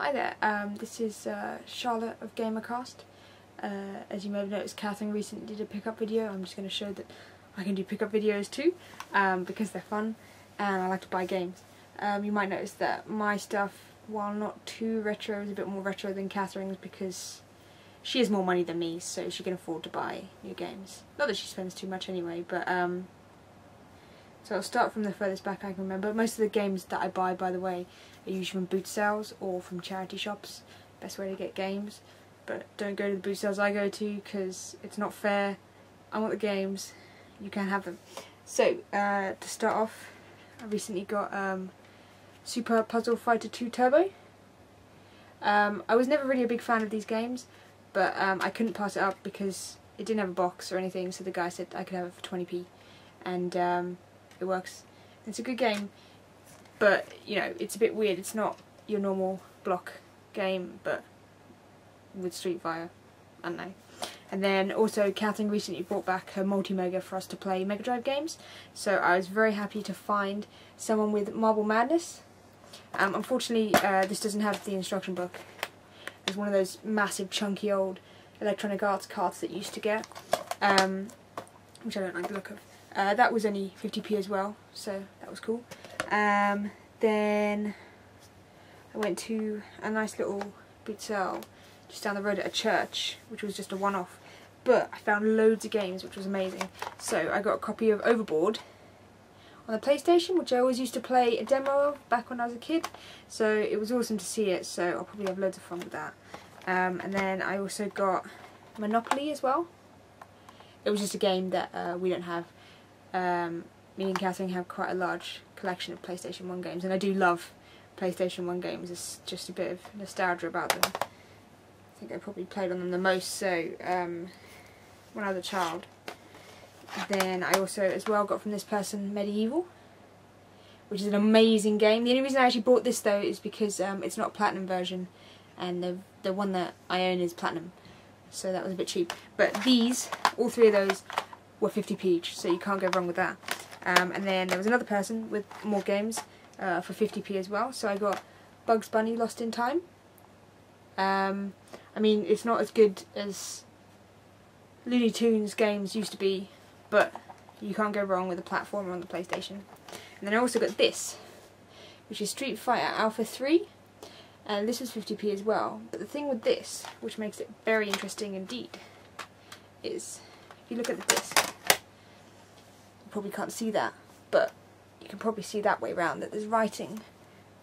Hi there, this is Charlotte of Gamercast. As you may have noticed, Catherine recently did a pickup video. I'm just going to show that I can do pickup videos too, because they're fun and I like to buy games. You might notice that my stuff, while not too retro, is a bit more retro than Catherine's because she has more money than me, so she can afford to buy new games. Not that she spends too much anyway, but so I'll start from the furthest back I can remember. Most of the games that I buy, by the way, are usually from boot sales or from charity shops. Best way to get games. But don't go to the boot sales I go to because it's not fair. I want the games. You can have them. So, to start off, I recently got Super Puzzle Fighter 2 Turbo. I was never really a big fan of these games, but I couldn't pass it up because it didn't have a box or anything, so the guy said I could have it for 20p. And it works. It's a good game, but you know, it's a bit weird. It's not your normal block game, but with Street Fighter. I don't know. And then also Catherine recently brought back her multi-mega for us to play Mega Drive games, so I was very happy to find someone with Marble Madness. Unfortunately, this doesn't have the instruction book. It's one of those massive chunky old Electronic Arts cards that you used to get, which I don't like the look of. That was only 50p as well, so that was cool. Then I went to a nice little boot sale just down the road at a church, which was just a one-off. But I found loads of games, which was amazing. So I got a copy of Overboard on the PlayStation, which I always used to play a demo of back when I was a kid. So it was awesome to see it, so I'll probably have loads of fun with that. And then I also got Monopoly as well. It was just a game that we don't have. Me and Catherine have quite a large collection of PlayStation 1 games, and I do love PlayStation 1 games. There's just a bit of nostalgia about them. I think I probably played on them the most, so when I was a child. Then I also as well got from this person Medieval, which is an amazing game. The only reason I actually bought this though is because it's not a platinum version, and the one that I own is platinum, so that was a bit cheap. But these, all three of those, were 50p each, so you can't go wrong with that. And then there was another person with more games for 50p as well, so I got Bugs Bunny Lost in Time. I mean, it's not as good as Looney Tunes games used to be, but you can't go wrong with a platformer on the PlayStation. And then I also got this, which is Street Fighter Alpha 3, and this was 50p as well. But the thing with this, which makes it very interesting indeed, is if you look at the disc, you probably can't see that, but you can probably see that way round that there's writing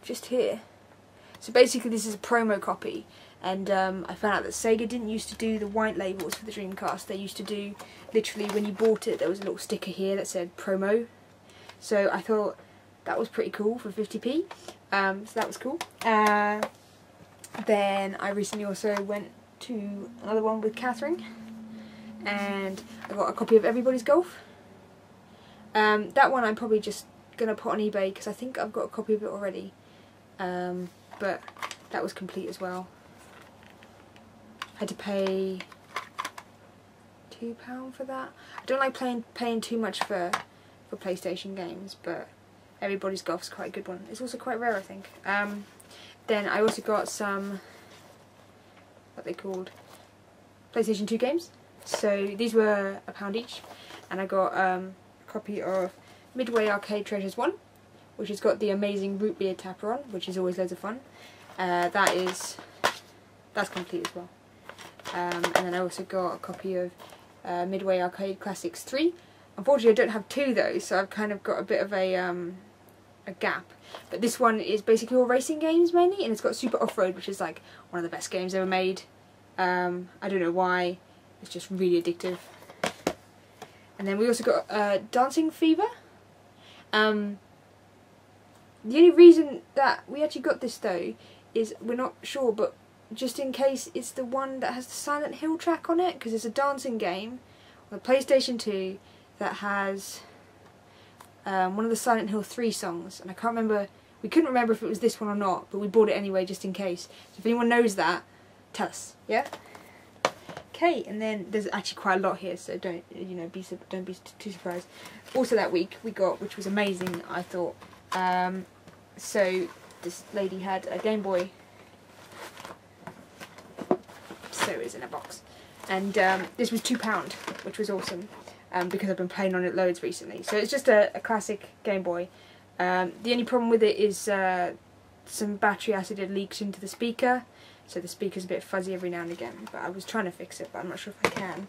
just here. So basically this is a promo copy, and I found out that Sega didn't used to do the white labels for the Dreamcast. They used to do, literally when you bought it, there was a little sticker here that said promo. So I thought that was pretty cool for 50p, so that was cool. Then I recently also went to another one with Catherine, and I got a copy of Everybody's Golf. That one I'm probably just going to put on eBay because I think I've got a copy of it already, but that was complete as well. I had to pay £2 for that. I don't like paying too much for PlayStation games, but Everybody's Golf's quite a good one. It's also quite rare, I think. Then I also got some, what they called, PlayStation 2 games. So these were £1 each, and I got a copy of Midway Arcade Treasures 1, which has got the amazing root beer tapper on, which is always loads of fun. That's complete as well. And then I also got a copy of Midway Arcade Classics 3. Unfortunately I don't have two though, so I've kind of got a bit of a gap. But this one is basically all racing games mainly, and it's got Super Off-Road, which is like one of the best games ever made. I don't know why, it's just really addictive. And then we also got Dancing Fever. The only reason that we actually got this though is we're not sure, but just in case it's the one that has the Silent Hill track on it, because it's a dancing game on the PlayStation 2 that has one of the Silent Hill 3 songs, and I can't remember, we couldn't remember if it was this one or not, but we bought it anyway just in case. So if anyone knows that, tell us, yeah? Okay, and then there's actually quite a lot here, so don't be too surprised. Also that week we got, which was amazing, I thought. So this lady had a Game Boy so it was in a box. And this was £2, which was awesome, because I've been playing on it loads recently. So it's just a classic Game Boy. The only problem with it is some battery acid had leaked into the speaker, so the speaker's a bit fuzzy every now and again, but I was trying to fix it, but I'm not sure if I can.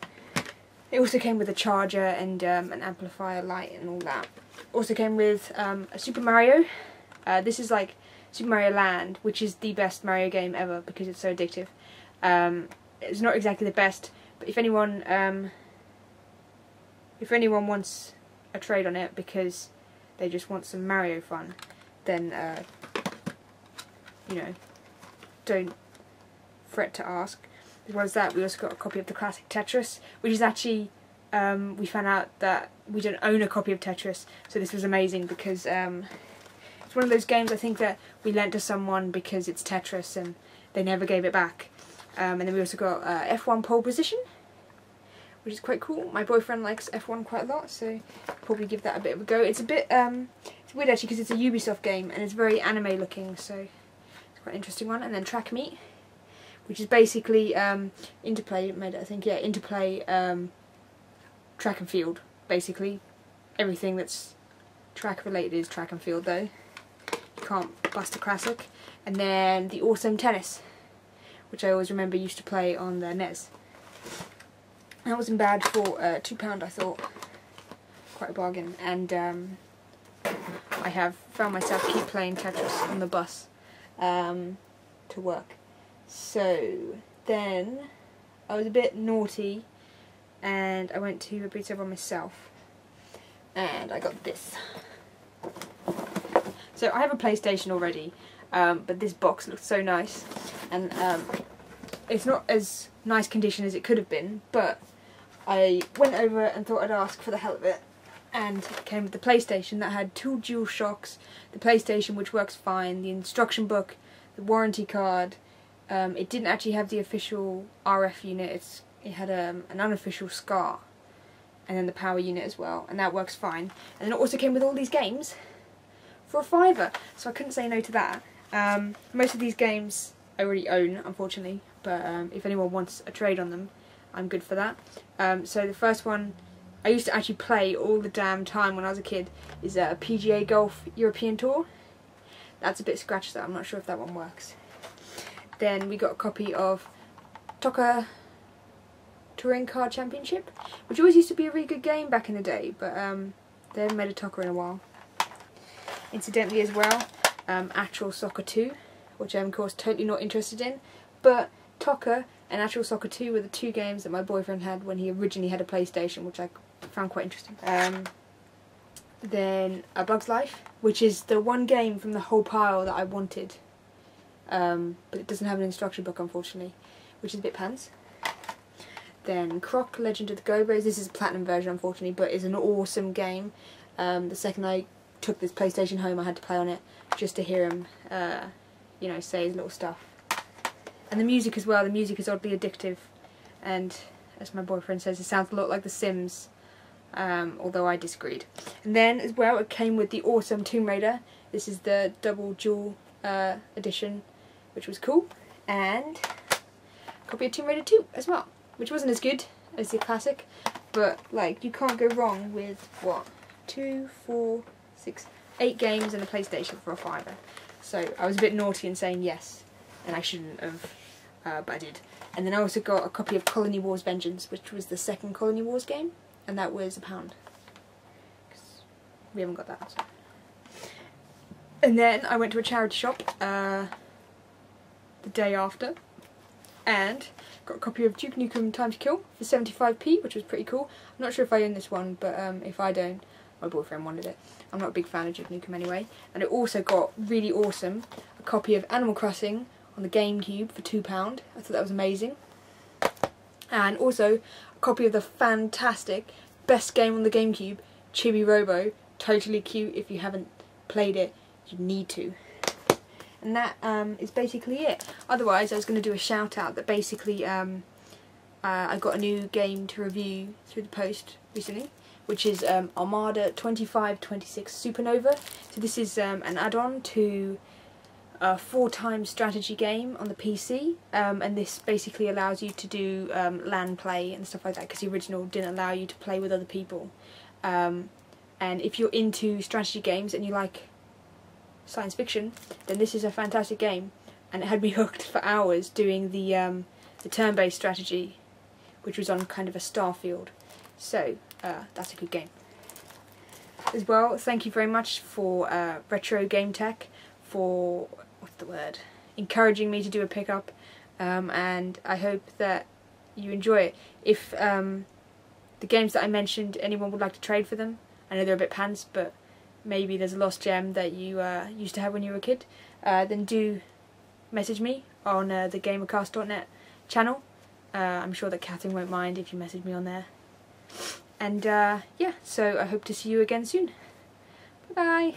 It also came with a charger and an amplifier light and all that. Also came with a Super Mario. This is like Super Mario Land, which is the best Mario game ever because it's so addictive. It's not exactly the best, but if anyone wants a trade on it because they just want some Mario fun, then you know, don't fret to ask. As well as that, we also got a copy of the classic Tetris, which is actually, we found out that we don't own a copy of Tetris, so this was amazing because it's one of those games I think that we lent to someone because it's Tetris and they never gave it back. And then we also got F1 pole position, which is quite cool. My boyfriend likes F1 quite a lot, so probably give that a bit of a go. It's a bit, it's weird actually because it's a Ubisoft game and it's very anime looking, so it's quite an interesting one. And then Track Meet, which is basically Interplay made it, I think, yeah, Interplay track and field, basically. Everything that's track related is track and field though. You can't bust a classic. And then the Awesome Tennis, which I always remember used to play on the NES. That wasn't bad for £2, I thought. Quite a bargain. And I have found myself keep playing Tetris on the bus to work. So then I was a bit naughty and I went to a booth by myself and I got this. So I have a PlayStation already, but this box looks so nice, and it's not as nice condition as it could have been, but I went over and thought I'd ask for the hell of it, and it came with the PlayStation that had 2 dual shocks, the PlayStation which works fine, the instruction book, the warranty card. It didn't actually have the official RF unit, it had an unofficial SCAR, and then the power unit as well, and that works fine. And then it also came with all these games for £5, so I couldn't say no to that. Most of these games I already own, unfortunately, but if anyone wants a trade on them, I'm good for that. So the first one I used to actually play all the damn time when I was a kid is a PGA Golf European Tour. That's a bit scratched though, I'm not sure if that one works. Then we got a copy of Toca Touring Car Championship, which always used to be a really good game back in the day, but they haven't made a Toca in a while. Incidentally as well, Actual Soccer 2, which I'm of course totally not interested in, but Toca and Actual Soccer 2 were the 2 games that my boyfriend had when he originally had a PlayStation, which I found quite interesting. Then A Bug's Life, which is the one game from the whole pile that I wanted, but it doesn't have an instruction book unfortunately, which is a bit pants. Then Croc, Legend of the Gobos. This is a platinum version unfortunately, but it's an awesome game. The second I took this PlayStation home I had to play on it just to hear him you know, say his little stuff. And the music as well, the music is oddly addictive, and as my boyfriend says, it sounds a lot like The Sims, although I disagreed. And then as well it came with the awesome Tomb Raider. This is the double dual edition, which was cool, and a copy of Tomb Raider 2 as well, which wasn't as good as the classic, but like you can't go wrong with what, 2, 4, 6, 8 games and a PlayStation for £5. So I was a bit naughty in saying yes, and I shouldn't have, but I did. And then I also got a copy of Colony Wars Vengeance, which was the second Colony Wars game, and that was £1. 'Cause we haven't got that. So. And then I went to a charity shop the day after, and got a copy of Duke Nukem Time to Kill for 75p, which was pretty cool. I'm not sure if I own this one, but if I don't, my boyfriend wanted it. I'm not a big fan of Duke Nukem anyway. And it also got, really awesome, a copy of Animal Crossing on the GameCube for £2. I thought that was amazing. And also a copy of the fantastic, best game on the GameCube, Chibi Robo. Totally cute. If you haven't played it, you need to. And that is basically it. Otherwise, I was going to do a shout out that basically I got a new game to review through the post recently, which is Armada 2526 Supernova. So this is an add-on to a 4-time strategy game on the PC, and this basically allows you to do LAN play and stuff like that, because the original didn't allow you to play with other people. And if you're into strategy games and you like science fiction, then this is a fantastic game, and it had me hooked for hours doing the turn-based strategy, which was on kind of a star field. So that's a good game. As well, thank you very much for Retro Game Tech for encouraging me to do a pickup, and I hope that you enjoy it. If the games that I mentioned, anyone would like to trade for them, I know they're a bit pants, but maybe there's a lost gem that you used to have when you were a kid, then do message me on the gamercast.net channel. I'm sure that Catherine won't mind if you message me on there. And yeah, so I hope to see you again soon. Bye bye.